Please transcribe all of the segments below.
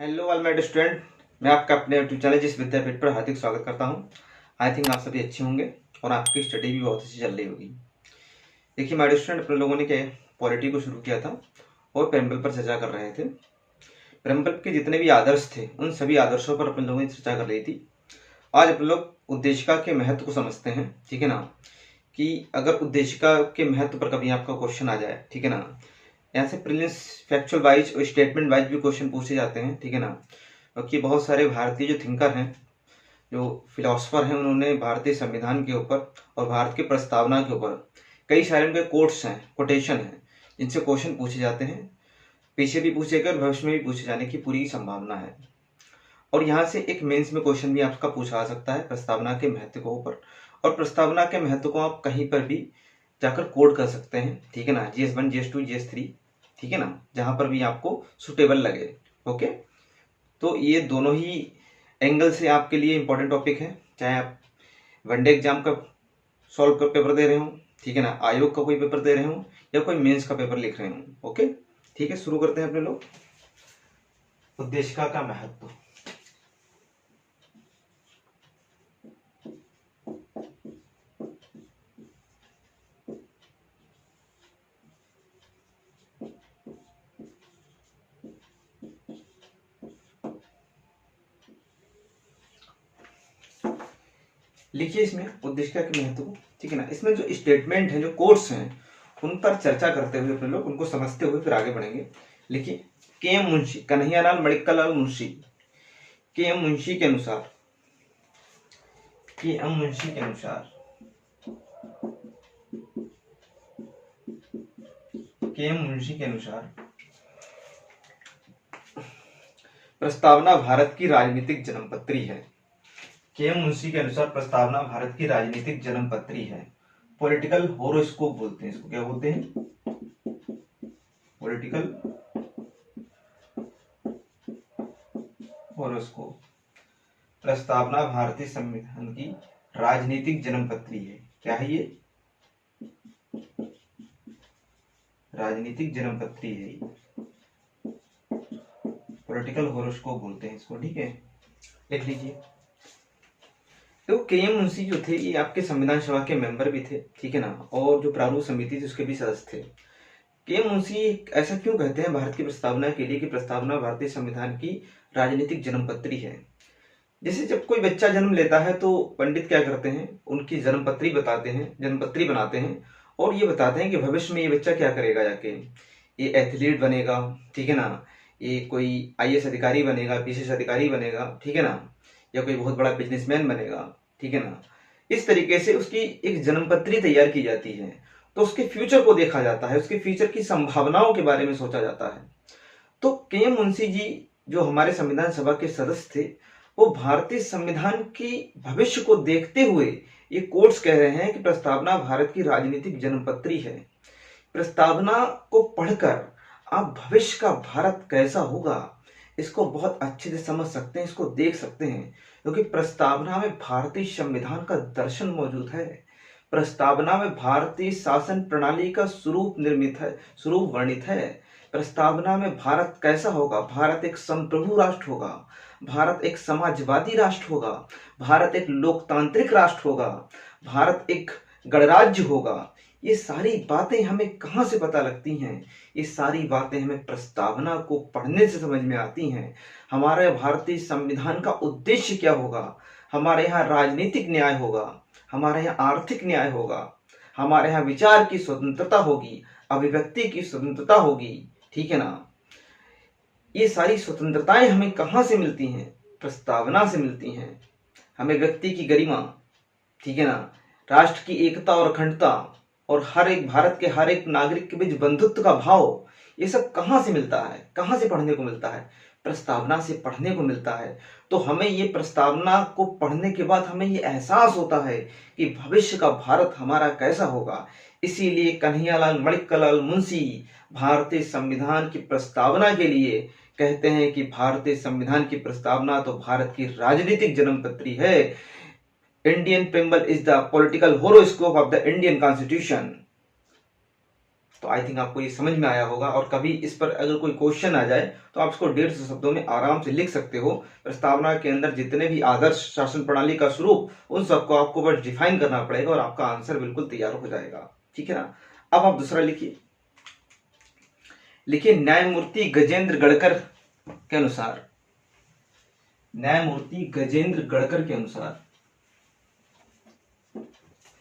Hello all my student, मैं आपका अपने यूट्यूब चैनल जिस विद्यापीठ पर हार्दिक स्वागत करता हूं। आई थिंक आप सभी अच्छे होंगे और आपकी स्टडी भी बहुत अच्छी चल रही होगी। देखिए माय स्टूडेंट, अपने लोगों ने क्या पॉलिटी को शुरू किया था और प्रेम्बल पर चर्चा कर रहे थे। प्रेम्बल के जितने भी आदर्श थे उन सभी आदर्शों पर अपने लोगों ने चर्चा कर रही थी। आज अपने लोग उद्देशिका के महत्व को समझते हैं, ठीक है ना। कि अगर उद्देशिका के महत्व पर कभी आपका क्वेश्चन आ जाए, ठीक है ना, यहाँ से प्रीलिम्स फैक्चुअल वाइज और स्टेटमेंट वाइज भी क्वेश्चन पूछे जाते हैं, ठीक है ना। क्योंकि बहुत सारे भारतीय जो थिंकर हैं, जो फिलोसफर हैं, उन्होंने भारतीय संविधान के ऊपर और भारत की प्रस्तावना के ऊपर कई सारे उनके कोट्स हैं, कोटेशन हैं, जिनसे क्वेश्चन पूछे जाते हैं। पीछे भी पूछे गए और भविष्य में भी पूछे जाने की पूरी संभावना है। और यहाँ से एक मेंस में क्वेश्चन भी आपका पूछा जा सकता है प्रस्तावना के महत्व के ऊपर, और प्रस्तावना के महत्व को आप कहीं पर भी जाकर कोड कर सकते हैं, ठीक है ना। GS1, GS2, GS3, ठीक है ना, जहां पर भी आपको सुटेबल लगे। ओके, तो ये दोनों ही एंगल से आपके लिए इंपॉर्टेंट टॉपिक है, चाहे आप वनडे एग्जाम का सॉल्व कर पेपर दे रहे हो, ठीक है ना, आयोग का कोई पेपर दे रहे हो या कोई मेंस का पेपर लिख रहे हो। ओके, ठीक है, शुरू करते हैं अपने लोग। उद्देशिका का महत्व। लिखिए इसमें उद्देशिका के महत्व को, ठीक है ना। इसमें जो स्टेटमेंट है, जो कोट्स हैं, उन पर चर्चा करते हुए अपने लोग उनको समझते हुए फिर आगे बढ़ेंगे। लिखिए, KM मुंशी, कन्हैयालाल मणिक्कालाल मुंशी, KM मुंशी के अनुसार, KM मुंशी के अनुसार, KM मुंशी के अनुसार प्रस्तावना भारत की राजनीतिक जन्मपत्री है। KM मुंशी के अनुसार प्रस्तावना भारत की राजनीतिक जन्मपत्री है। पॉलिटिकल होरोस्कोप बोलते हैं इसको। क्या बोलते हैं? Political horoscope. प्रस्तावना भारतीय संविधान की राजनीतिक जन्मपत्री है। क्या है ये? राजनीतिक जन्मपत्री है, पॉलिटिकल होरोस्कोप बोलते हैं इसको, ठीक है, लिख लीजिए। तो KM मुंशी जो थे ये आपके संविधान सभा के मेंबर भी थे, ठीक है ना, और जो प्रारूप समिति थी उसके भी सदस्य थे। KM मुंशी ऐसा क्यों कहते हैं भारत की प्रस्तावना के लिए कि प्रस्तावना भारतीय संविधान की राजनीतिक जन्मपत्री है। जैसे जब कोई बच्चा जन्म लेता है तो पंडित क्या करते हैं, उनकी जन्मपत्री बताते हैं, जन्मपत्री बनाते हैं और ये बताते हैं कि भविष्य में ये बच्चा क्या करेगा, जाके ये एथलीट बनेगा, ठीक है ना, ये कोई IAS अधिकारी बनेगा, PCS अधिकारी बनेगा, ठीक है ना, या कोई बहुत बड़ा बिजनेसमैन बनेगा, ठीक है ना। इस तरीके से उसकी एक जन्मपत्री तैयार की जाती है, तो उसके फ्यूचर को देखा जाता है, उसके फ्यूचर की संभावनाओं के बारे में सोचा जाता है। तो KM मुंशी जी जो हमारे संविधान सभा के सदस्य थे, वो भारतीय संविधान की भविष्य को देखते हुए ये कोट्स कह रहे हैं कि प्रस्तावना भारत की राजनीतिक जन्मपत्री है। प्रस्तावना को पढ़कर आप भविष्य का भारत कैसा होगा इसको बहुत अच्छे से समझ सकते हैं, इसको देख सकते हैं, क्योंकि प्रस्तावना में भारतीय संविधान का दर्शन मौजूद है। प्रस्तावना में भारतीय शासन प्रणाली का स्वरूप निर्मित है, स्वरूप वर्णित है। प्रस्तावना में भारत कैसा होगा, भारत एक संप्रभु राष्ट्र होगा, भारत एक समाजवादी राष्ट्र होगा, भारत एक लोकतांत्रिक राष्ट्र होगा, भारत एक गणराज्य होगा। ये सारी बातें हमें कहाँ से पता लगती हैं? ये सारी बातें हमें प्रस्तावना को पढ़ने से समझ में आती हैं। हमारे भारतीय संविधान का उद्देश्य क्या होगा, हमारे यहाँ राजनीतिक न्याय होगा, हमारे यहाँ आर्थिक न्याय होगा, हमारे यहाँ विचार की स्वतंत्रता होगी, अभिव्यक्ति की स्वतंत्रता होगी, ठीक है ना। ये सारी स्वतंत्रताएं हमें कहाँ से मिलती हैं? प्रस्तावना से मिलती हैं। हमें व्यक्ति की गरिमा, ठीक है ना, राष्ट्र की एकता और अखंडता और हर एक भारत के हर एक नागरिक के बीच बंधुत्व का भाव, ये सब कहाँ से मिलता है, कहाँ से पढ़ने को मिलता है? प्रस्तावना से पढ़ने को मिलता है। तो हमें ये प्रस्तावना को पढ़ने के बाद हमें ये एहसास होता है कि भविष्य का भारत हमारा कैसा होगा। इसीलिए कन्हैयालाल मणिक्कालाल मुंशी भारतीय संविधान की प्रस्तावना के लिए कहते हैं कि भारतीय संविधान की प्रस्तावना तो भारत की राजनीतिक जन्मपत्री है। Indian preamble is the political horoscope of the Indian constitution. तो आई थिंक आपको ये समझ में आया होगा, और कभी इस पर अगर कोई क्वेश्चन आ जाए तो आप इसको 150 शब्दों में आराम से लिख सकते हो। प्रस्तावना के अंदर जितने भी आदर्श शासन प्रणाली का स्वरूप, उन सबको आपको बस डिफाइन करना पड़ेगा और आपका आंसर बिल्कुल तैयार हो जाएगा। ठीक है ना। अब आप दूसरा लिखिए, न्यायमूर्ति गजेंद्र गढ़कर के अनुसार, न्यायमूर्ति गजेंद्र गढ़कर के अनुसार,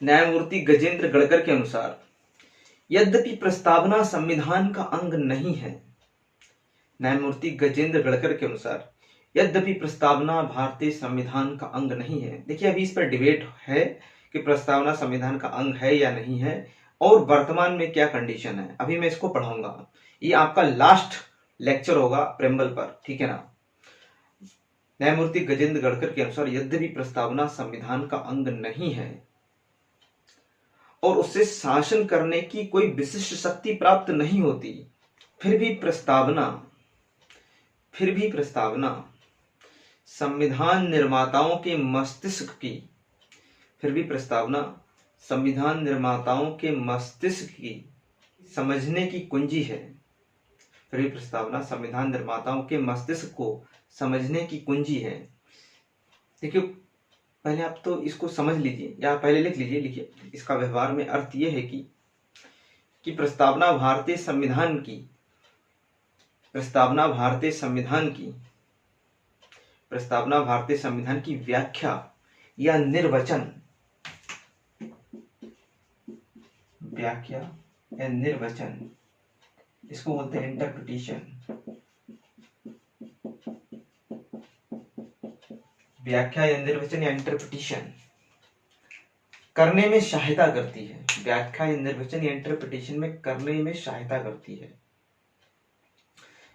न्यायमूर्ति गजेंद्र गढ़कर के अनुसार यद्यपि प्रस्तावना संविधान का अंग नहीं है, न्यायमूर्ति गजेंद्र गढ़कर के अनुसार यद्यपि प्रस्तावना भारतीय संविधान का अंग नहीं है। देखिए अभी इस पर डिबेट है कि प्रस्तावना संविधान का अंग है या नहीं है, और वर्तमान में क्या कंडीशन है, अभी मैं इसको पढ़ाऊंगा। ये आपका लास्ट लेक्चर होगा प्रेम्बल पर, ठीक है ना। न्यायमूर्ति गजेंद्र गढ़कर के अनुसार यद्यपि प्रस्तावना संविधान का अंग नहीं है और उससे शासन करने की कोई विशिष्ट शक्ति प्राप्त नहीं होती, फिर भी प्रस्तावना संविधान निर्माताओं के मस्तिष्क की, फिर भी प्रस्तावना संविधान निर्माताओं के मस्तिष्क की समझने की कुंजी है, फिर भी प्रस्तावना संविधान निर्माताओं के मस्तिष्क को समझने की कुंजी है। देखिए पहले आप तो इसको समझ लीजिए या पहले लिख लीजिए। लिखिए, इसका व्यवहार में अर्थ यह है कि प्रस्तावना भारतीय संविधान की, प्रस्तावना भारतीय संविधान की व्याख्या या निर्वचन, व्याख्या या निर्वचन, इसको बोलते हैं इंटरप्रिटेशन, व्याख्या या निर्वचन या इंटरप्रिटेशन करने में सहायता करती है। व्याख्या या निर्वचन या इंटरप्रिटेशन में करने में सहायता करती है।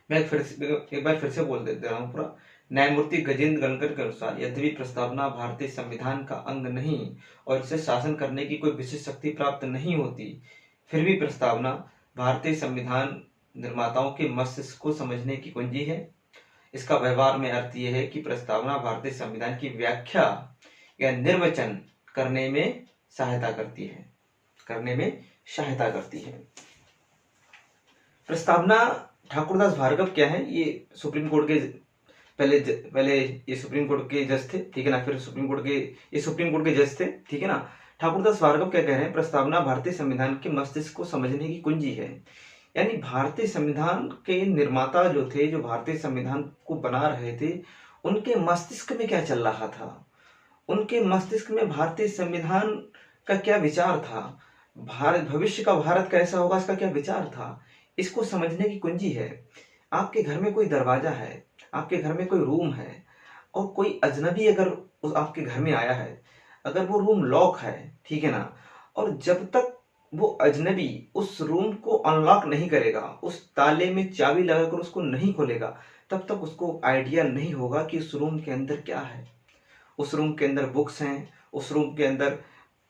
मैं एक बार फिर से बोल देता हूं पूरा। न्यायमूर्ति गजेंद्र गढ़कर के अनुसार यद्यपि प्रस्तावना भारतीय संविधान का अंग नहीं और इसे शासन करने की कोई विशेष शक्ति प्राप्त नहीं होती, फिर भी प्रस्तावना भारतीय संविधान निर्माताओं के मस्तिष्क को समझने की कुंजी है। इसका व्यवहार में अर्थ यह है कि प्रस्तावना भारतीय संविधान की व्याख्या या निर्वचन करने में सहायता करती है, प्रस्तावना ठाकुरदास भार्गव क्या है, ये सुप्रीम कोर्ट के पहले ये सुप्रीम कोर्ट के जज थे, ठीक है ना। फिर सुप्रीम कोर्ट के जज थे, ठीक है ना। ठाकुरदास भार्गव क्या कह रहे हैं, प्रस्तावना भारतीय संविधान के मस्तिष्क को समझने की कुंजी है। यानी भारतीय संविधान के निर्माता जो थे, जो भारतीय संविधान को बना रहे थे, उनके मस्तिष्क में क्या चल रहा था, उनके मस्तिष्क में भारतीय संविधान का क्या विचार था, भविष्य का भारत कैसा होगा इसका क्या विचार था, इसको समझने की कुंजी है। आपके घर में कोई दरवाजा है, आपके घर में कोई रूम है, और कोई अजनबी अगर उस आपके घर में आया है, अगर वो रूम लॉक है, ठीक है ना, और जब तक वो अजनबी उस रूम को अनलॉक नहीं करेगा, उस ताले में चाबी लगाकर उसको नहीं खोलेगा, तब तक उसको आइडिया नहीं होगा कि उस रूम के अंदर क्या है। उस रूम के अंदर बुक्स हैं, उस रूम के अंदर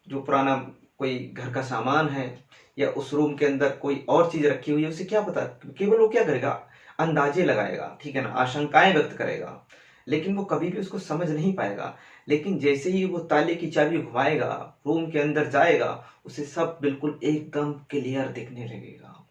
जो पुराना कोई घर का सामान है, या उस रूम के अंदर कोई और चीज रखी हुई है, उसे क्या पता। केवल वो क्या करेगा, अंदाजे लगाएगा, ठीक है ना, आशंकाएं व्यक्त करेगा, लेकिन वो कभी भी उसको समझ नहीं पाएगा। लेकिन जैसे ही वो ताले की चाबी घुमाएगा, रूम के अंदर जाएगा, उसे सब बिल्कुल एकदम क्लियर दिखने लगेगा।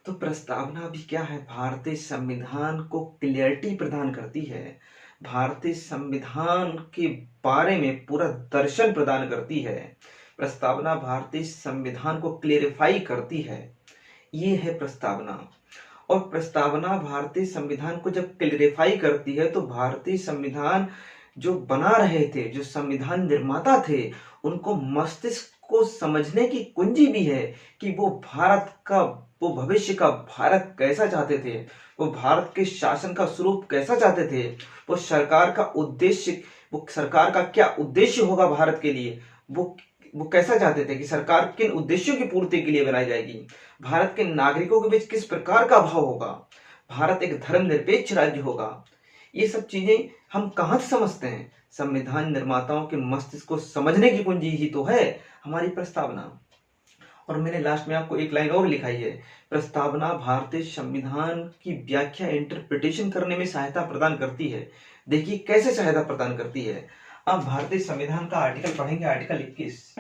तो प्रस्तावना भी क्या है, भारतीय संविधान को क्लियरिटी प्रदान करती है, भारतीय संविधान के बारे में पूरा दर्शन प्रदान करती है। प्रस्तावना भारतीय संविधान को क्लेरिफाई करती है, ये है प्रस्तावना। और प्रस्तावना भारतीय संविधान को जब क्लेरिफाई करती है, तो भारतीय संविधान जो बना रहे थे, जो संविधान निर्माता थे, उनको मस्तिष्क को समझने की कुंजी भी है कि वो भारत का, वो भविष्य का भारत कैसा चाहते थे, वो भारत के शासन का स्वरूप कैसा चाहते थे, वो सरकार का उद्देश्य, वो सरकार का क्या उद्देश्य होगा भारत के लिए, वो कैसा चाहते थे कि सरकार किन उद्देश्यों की पूर्ति के लिए बनाई जाएगी, भारत के नागरिकों के बीच किस प्रकार का भाव होगा, भारत एक धर्मनिरपेक्ष राज्य होगा। ये सब चीजें हम कहां से समझते हैं, संविधान निर्माताओं के मस्तिष्क को समझने की कुंजी ही तो है हमारी प्रस्तावना। और मैंने लास्ट में आपको एक लाइन और लिखाई है, प्रस्तावना भारतीय संविधान की व्याख्या इंटरप्रिटेशन करने में सहायता प्रदान करती है। देखिए कैसे सहायता प्रदान करती है। अब भारतीय संविधान का आर्टिकल पढ़ेंगे, आर्टिकल 21।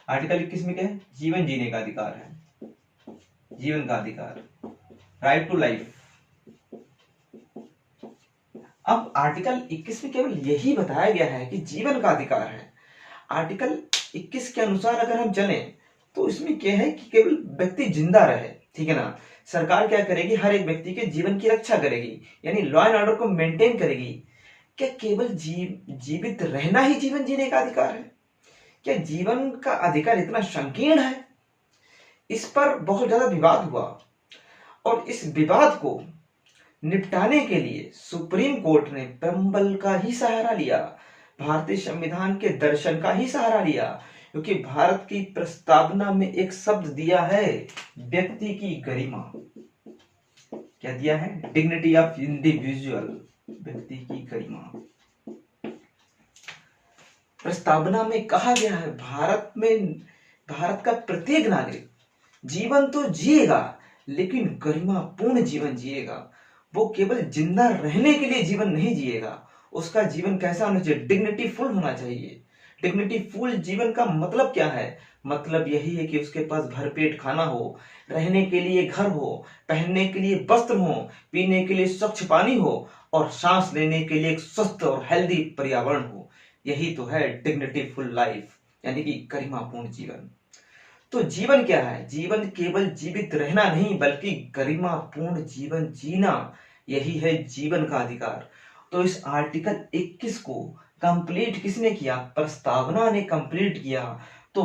आर्टिकल 21 में क्या है? जीवन जीने का अधिकार है, जीवन का अधिकार, राइट टू लाइफ। अब आर्टिकल 21 में केवल यही बताया गया है कि जीवन का अधिकार है। आर्टिकल 21 के अनुसार अगर हम चलें तो इसमें क्या है कि केवल व्यक्ति जिंदा रहे, ठीक है ना। सरकार क्या करेगी? हर एक व्यक्ति के जीवन की रक्षा करेगी, यानी लॉ एंड ऑर्डर को मेंटेन करेगी। क्या केवल जीवित रहना ही जीवन जीने का अधिकार है? क्या जीवन का अधिकार इतना संकीर्ण है? इस पर बहुत ज्यादा विवाद हुआ और इस विवाद को निपटाने के लिए सुप्रीम कोर्ट ने प्रेम्बल का ही सहारा लिया, भारतीय संविधान के दर्शन का ही सहारा लिया, क्योंकि भारत की प्रस्तावना में एक शब्द दिया है, व्यक्ति की गरिमा। क्या दिया है? डिग्निटी ऑफ इंडिविजुअल, व्यक्ति की गरिमा। प्रस्तावना में कहा गया है भारत का प्रत्येक नागरिक जीवन तो जिएगा लेकिन गरिमापूर्ण जीवन जिएगा। वो केवल जिंदा रहने के लिए जीवन नहीं जिएगा, उसका जीवन कैसा होना चाहिए? डिग्निटी फुल होना चाहिए। डिग्निटी फुल जीवन का मतलब क्या है? मतलब यही है कि उसके पास भरपेट खाना हो, रहने के लिए घर हो, पहनने के लिए वस्त्र हो, पीने के लिए स्वच्छ पानी हो और सांस लेने के लिए एक स्वस्थ और हेल्दी पर्यावरण हो। यही तो है डिग्निटी फुल लाइफ, यानी कि गरिमापूर्ण जीवन। तो जीवन क्या है? जीवन केवल जीवित रहना नहीं बल्कि गरिमापूर्ण जीवन जीना, यही है जीवन का अधिकार। तो इस आर्टिकल 21 को कंप्लीट किसने किया? प्रस्तावना ने कंप्लीट किया। तो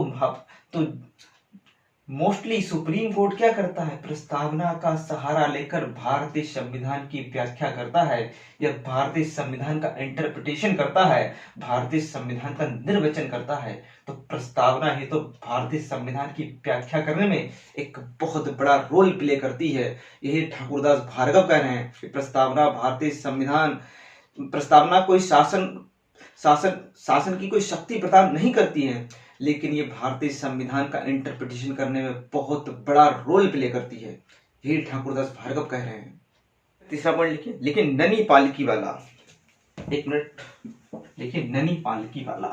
मोस्टली सुप्रीम कोर्ट क्या करता है? प्रस्तावना का सहारा लेकर भारतीय संविधान की व्याख्या करता है, या भारतीय संविधान का इंटरप्रिटेशन करता है, भारतीय संविधान का निर्वचन करता है। तो प्रस्तावना ही तो भारतीय संविधान की व्याख्या करने में एक बहुत बड़ा रोल प्ले करती है। यही ठाकुरदास भार्गव कह रहे हैं कि प्रस्तावना कोई शासन की कोई शक्ति प्रदान नहीं करती है, लेकिन ये भारतीय संविधान का इंटरप्रिटेशन करने में बहुत बड़ा रोल प्ले करती है। यही ठाकुरदास भार्गव कह रहे हैं। तीसरा पॉइंट लिखिए, लेकिन ननी पालकी वाला, एक मिनट लिखिए, ननी पालकी वाला।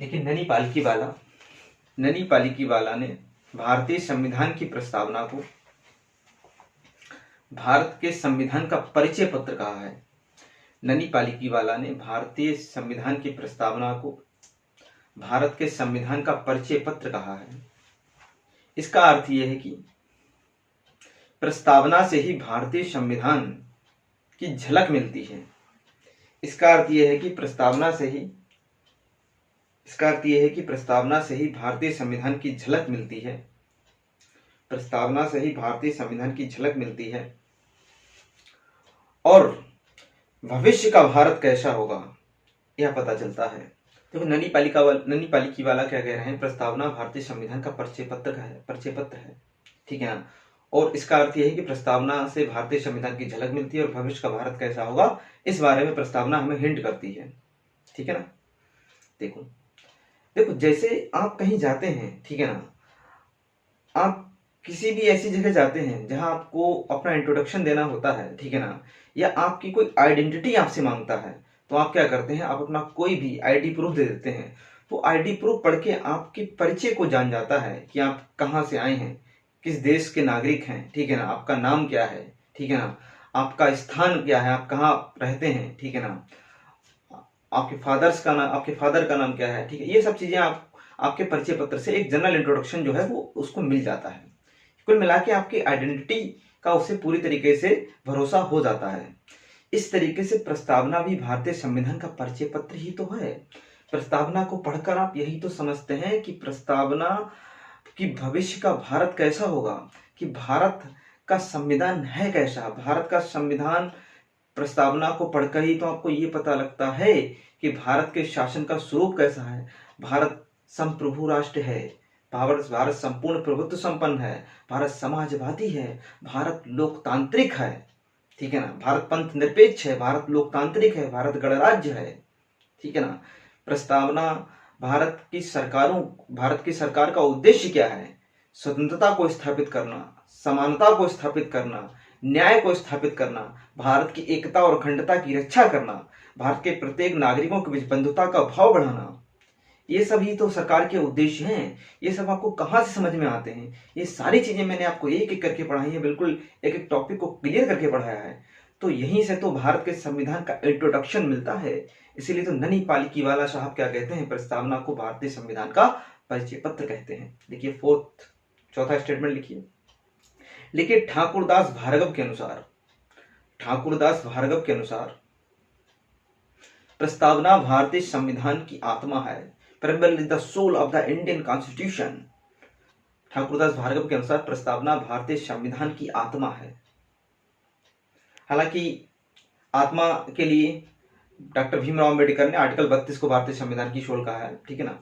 लेकिन ननी पालकी वाला ने भारतीय संविधान की प्रस्तावना को भारत के संविधान का परिचय पत्र कहा है। ननी पालकी वाला ने भारतीय संविधान की प्रस्तावना को भारत के संविधान का परिचय पत्र कहा है। इसका अर्थ यह है कि प्रस्तावना से ही भारतीय संविधान की झलक मिलती है। इसका अर्थ यह है कि प्रस्तावना से ही भारतीय संविधान की झलक मिलती है। प्रस्तावना से ही भारतीय संविधान की झलक मिलती है और भविष्य का भारत कैसा होगा यह पता चलता है। देखो, ननी पालकी वाला क्या कह रहे हैं? प्रस्तावना भारतीय संविधान का परिचय पत्र है, ठीक है ना। और इसका अर्थ यह है कि प्रस्तावना से भारतीय संविधान की झलक मिलती है और भविष्य का भारत कैसा होगा इस बारे में प्रस्तावना हमें हिंट करती है, ठीक है ना। देखो, जैसे आप कहीं जाते हैं, ठीक है ना, आप किसी भी ऐसी जगह जाते हैं जहां आपको अपना इंट्रोडक्शन देना होता है, ठीक है ना, या आपकी कोई आइडेंटिटी आपसे मांगता है, तो आप क्या करते हैं? आप अपना कोई भी आईडी प्रूफ दे देते हैं। तो आईडी प्रूफ पढ़ के आपके परिचय को जान जाता है कि आप कहाँ से आए हैं, किस देश के नागरिक हैं, ठीक है ना, आपका नाम क्या है, ठीक है ना, आपका स्थान क्या है, आप कहाँ रहते हैं, ठीक है ना, आपके फादर का नाम क्या है, ठीक है। ये सब चीजें आपके परिचय पत्र से एक जनरल इंट्रोडक्शन जो है वो उसको मिल जाता है। कुल मिला के आपकी आइडेंटिटी का उससे पूरी तरीके से भरोसा हो जाता है। इस तरीके से प्रस्तावना भी भारतीय संविधान का परिचय पत्र ही तो है। प्रस्तावना को पढ़कर आप यही तो समझते हैं कि प्रस्तावना की भविष्य का भारत कैसा होगा, कि भारत का संविधान है कैसा। भारत का संविधान प्रस्तावना को पढ़कर ही तो आपको ये पता लगता है कि भारत के शासन का स्वरूप कैसा है। भारत संप्रभु राष्ट्र है, भारत संपूर्ण प्रभुत्व संपन्न है, भारत समाजवादी है, भारत लोकतांत्रिक है, ठीक है ना, भारत पंथ निरपेक्ष है, भारत लोकतांत्रिक है, भारत गणराज्य है, ठीक है ना। प्रस्तावना भारत की सरकार का उद्देश्य क्या है? स्वतंत्रता को स्थापित करना, समानता को स्थापित करना, न्याय को स्थापित करना, भारत की एकता और अखंडता की रक्षा करना, भारत के प्रत्येक नागरिकों के बीच बंधुता का भाव बढ़ाना, ये सभी तो सरकार के उद्देश्य हैं। ये सब आपको कहाँ से समझ में आते हैं? ये सारी चीजें मैंने आपको एक एक करके पढ़ाई है, बिल्कुल एक एक टॉपिक को क्लियर करके पढ़ाया है। तो यहीं से तो भारत के संविधान का इंट्रोडक्शन मिलता है। इसीलिए तो ननी पालकीवाला साहब क्या कहते हैं, प्रस्तावना को भारतीय संविधान का परिचय पत्र कहते हैं। देखिए चौथा स्टेटमेंट लिखिए ठाकुरदास भार्गव के अनुसार प्रस्तावना भारतीय संविधान की आत्मा है। Preamble is the soul of the Indian constitution. Thakurdas Bhargava के अनुसार प्रस्तावना भारतीय संविधान की आत्मा है। हालांकि आत्मा के लिए डॉक्टर भीमराव अंबेडकर ने आर्टिकल 32 को भारतीय संविधान की सोल कहा है, ठीक है ना।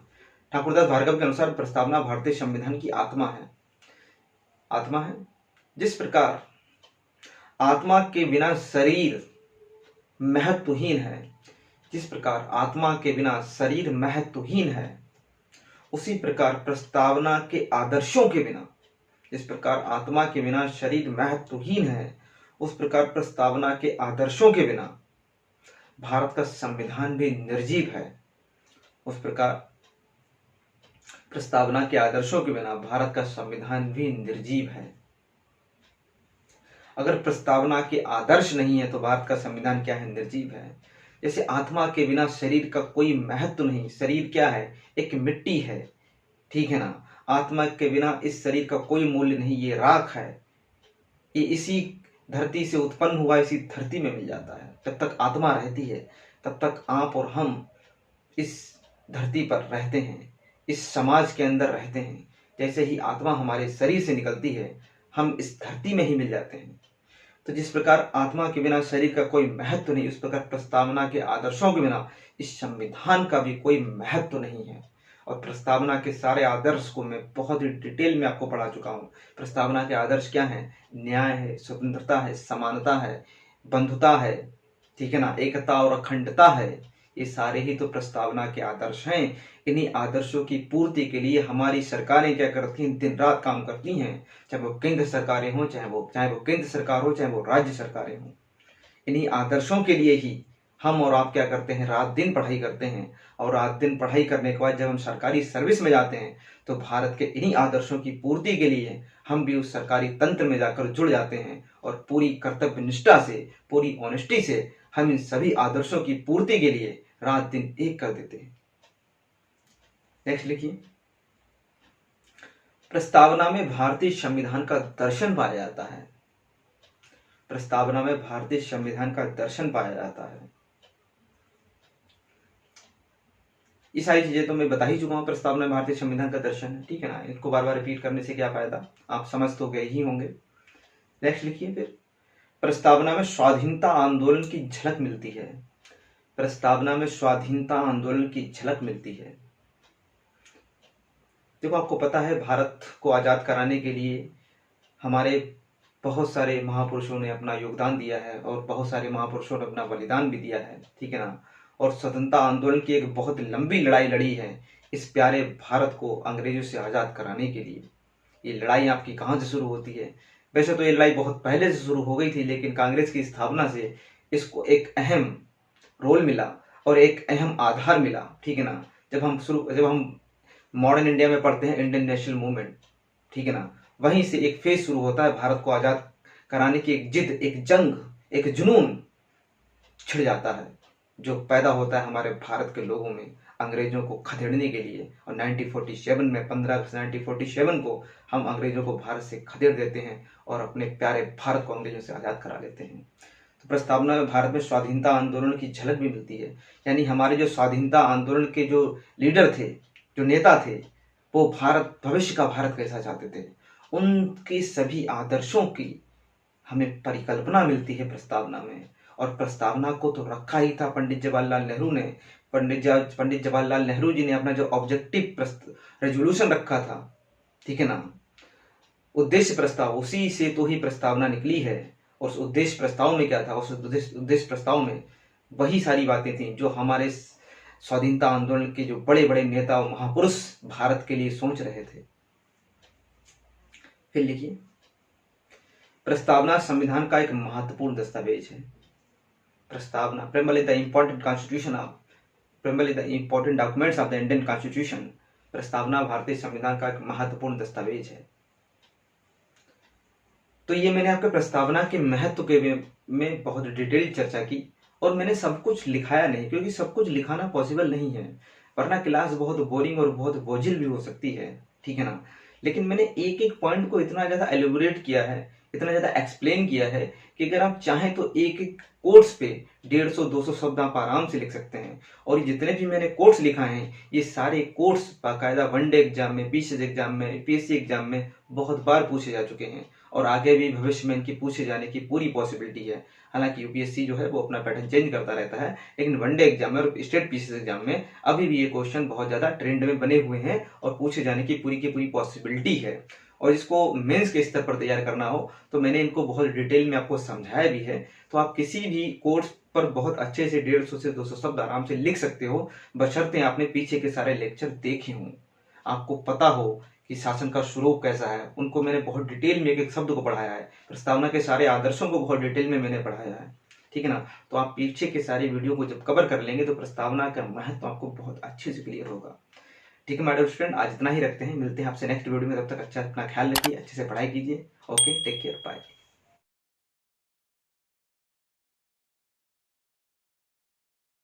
ठाकुरदास भार्गव के अनुसार प्रस्तावना भारतीय संविधान की आत्मा है। जिस प्रकार आत्मा के बिना शरीर महत्वहीन है, उसी प्रकार प्रस्तावना के आदर्शों के बिना, जिस प्रकार आत्मा के बिना शरीर महत्वहीन है, उस प्रकार प्रस्तावना के आदर्शों के बिना भारत का संविधान भी निर्जीव है। उस प्रकार प्रस्तावना के आदर्शों के बिना भारत का संविधान भी निर्जीव है। अगर प्रस्तावना के आदर्श नहीं है तो भारत का संविधान क्या है? निर्जीव है। जैसे आत्मा के बिना शरीर का कोई महत्व नहीं। शरीर क्या है? एक मिट्टी है, ठीक है ना। आत्मा के बिना इस शरीर का कोई मूल्य नहीं, ये राख है, ये इसी धरती से उत्पन्न हुआ, इसी धरती में मिल जाता है। जब तक आत्मा रहती है तब तक आप और हम इस धरती पर रहते हैं, इस समाज के अंदर रहते हैं। जैसे ही आत्मा हमारे शरीर से निकलती है हम इस धरती में ही मिल जाते हैं। तो जिस प्रकार आत्मा के बिना शरीर का कोई महत्व नहीं, उस प्रकार प्रस्तावना के आदर्शों के बिना इस संविधान का भी कोई महत्व नहीं है। और प्रस्तावना के सारे आदर्श को मैं बहुत ही डिटेल में आपको पढ़ा चुका हूँ। प्रस्तावना के आदर्श क्या हैं? न्याय है, स्वतंत्रता है, समानता है, बंधुता है, ठीक है ना, एकता और अखंडता है। ये सारे ही तो प्रस्तावना के आदर्श हैं। इन्हीं आदर्शों की पूर्ति के लिए हमारी सरकारें क्या करती हैं? दिन रात काम करती हैं। चाहे वो केंद्र सरकारें हों, चाहे वो केंद्र सरकार हो, चाहे वो राज्य सरकारें हों। इन्हीं आदर्शों के लिए ही हम और आप क्या करते हैं? रात दिन पढ़ाई करते हैं। और रात दिन पढ़ाई करने के बाद जब हम सरकारी सर्विस में जाते हैं तो भारत के इन्हीं आदर्शों की पूर्ति के लिए हम भी उस सरकारी तंत्र में जाकर जुड़ जाते हैं और पूरी कर्तव्य निष्ठा से, पूरी ऑनेस्टी से हम इन सभी आदर्शों की पूर्ति के लिए रात दिन एक कर देते हैं। नेक्स्ट लिखिए, प्रस्तावना में भारतीय संविधान का दर्शन पाया जाता है। प्रस्तावना में भारतीय संविधान का दर्शन पाया जाता है। ये सारी चीजें तो मैं बता ही चुका हूं। प्रस्तावना में भारतीय संविधान का दर्शन है, ठीक है ना। इनको बार बार रिपीट करने से क्या फायदा, आप समझ तो गए ही होंगे। नेक्स्ट लिखिए, फिर प्रस्तावना में स्वाधीनता आंदोलन की झलक मिलती है। प्रस्तावना में स्वाधीनता आंदोलन की झलक मिलती है। देखो, आपको पता है भारत को आजाद कराने के लिए हमारे बहुत सारे महापुरुषों ने अपना योगदान दिया है और बहुत सारे महापुरुषों ने अपना बलिदान भी दिया है, ठीक है ना। और स्वतंत्रता आंदोलन की एक बहुत लंबी लड़ाई लड़ी है इस प्यारे भारत को अंग्रेजों से आजाद कराने के लिए। ये लड़ाई आपकी कहाँ से शुरू होती है? वैसे तो ये लड़ाई बहुत पहले से शुरू हो गई थी, लेकिन कांग्रेस की स्थापना से इसको एक अहम रोल मिला और एक अहम आधार मिला, ठीक है ना। जब हम मॉडर्न इंडिया में पढ़ते हैं इंडियन नेशनल मूवमेंट, ठीक है ना, वहीं से एक फेज शुरू होता है। भारत को आजाद कराने की एक जिद, एक जंग, एक जुनून छिड़ जाता है जो पैदा होता है हमारे भारत के लोगों में अंग्रेजों को खदेड़ने के लिए। और 1947 में 15 अगस्त 1947 को हम अंग्रेजों को भारत से खदेड़ देते हैं और अपने प्यारे भारत को अंग्रेजों से आजाद करा लेते हैं। तो प्रस्तावना में भारत में स्वाधीनता आंदोलन की झलक भी मिलती है। यानी हमारे जो स्वाधीनता आंदोलन के जो लीडर थे, जो नेता थे, वो भारत, भविष्य का भारत कैसा चाहते थे, उनके सभी आदर्शों की हमें परिकल्पना मिलती है प्रस्तावना में। और प्रस्तावना को तो रखा ही था पंडित जवाहरलाल नेहरू ने। पंडित जवाहरलाल नेहरू जी ने अपना जो ऑब्जेक्टिव रेजोल्यूशन रखा था, ठीक है ना, उद्देश्य प्रस्ताव, उसी से तो ही प्रस्तावना निकली है। और उस उद्देश्य प्रस्ताव में क्या था? उस उद्देश्य प्रस्ताव में वही सारी बातें थी जो हमारे स्वाधीनता आंदोलन के जो बड़े बड़े नेता और महापुरुष भारत के लिए सोच रहे थे। फिर लिखिए, प्रस्तावना संविधान का एक महत्वपूर्ण दस्तावेज है। प्रस्तावना preamble is the important constitution of preamble is the important documents of the Indian Constitution। प्रस्तावना भारतीय संविधान का एक महत्वपूर्ण दस्तावेज है। तो ये मैंने आपके प्रस्तावना के महत्व के में बहुत डिटेल चर्चा की, और मैंने सब कुछ लिखाया नहीं, क्योंकि सब कुछ लिखाना पॉसिबल नहीं है, वरना क्लास बहुत बोरिंग और बहुत बोझिल भी हो सकती है, ठीक है ना। लेकिन मैंने एक एक पॉइंट को इतना ज्यादा एलिबोरेट किया है, इतना ज्यादा एक्सप्लेन किया है कि अगर आप चाहें तो एक एक कोट्स पे 150-200 शब्द आप आराम से लिख सकते हैं। और जितने भी मैंने कोट्स लिखा है, ये सारे कोट्स बाकायदा वनडे एग्जाम में, पीसीएस एग्जाम में, यूपीएससी एग्जाम में बहुत बार पूछे जा चुके हैं, और आगे भी भविष्य में इनकी पूछे जाने की पूरी पॉसिबिलिटी है। हालांकि यूपीएससी जो है वो अपना पैटर्न चेंज करता रहता है, लेकिन वनडे एग्जाम में और स्टेट पीसीएस एग्जाम में अभी भी ये क्वेश्चन बहुत ज्यादा ट्रेंड में बने हुए हैं और पूछे जाने की पूरी पॉसिबिलिटी है। और इसको मेंस के स्तर पर तैयार करना हो तो मैंने इनको बहुत डिटेल में आपको समझाया भी है। तो आप किसी भी कोर्स पर बहुत अच्छे से 150 से 200 शब्द आराम से लिख सकते हो, बशर्ते आपने पीछे के सारे लेक्चर देखे हों, आपको पता हो कि शासन का स्वरूप कैसा है। उनको मैंने बहुत डिटेल में एक एक शब्द को पढ़ाया है, प्रस्तावना के सारे आदर्शों को बहुत डिटेल में मैंने पढ़ाया है, ठीक है ना। तो आप पीछे के सारी वीडियो को जब कवर कर लेंगे तो प्रस्तावना का महत्व आपको बहुत अच्छे से क्लियर होगा, ठीक है। मैडम स्टूडेंट, आज इतना ही रखते हैं, मिलते हैं आपसे नेक्स्ट वीडियो में। तब तक अच्छा अपना ख्याल रखिए, अच्छे से पढ़ाई कीजिए। Okay, take care, bye.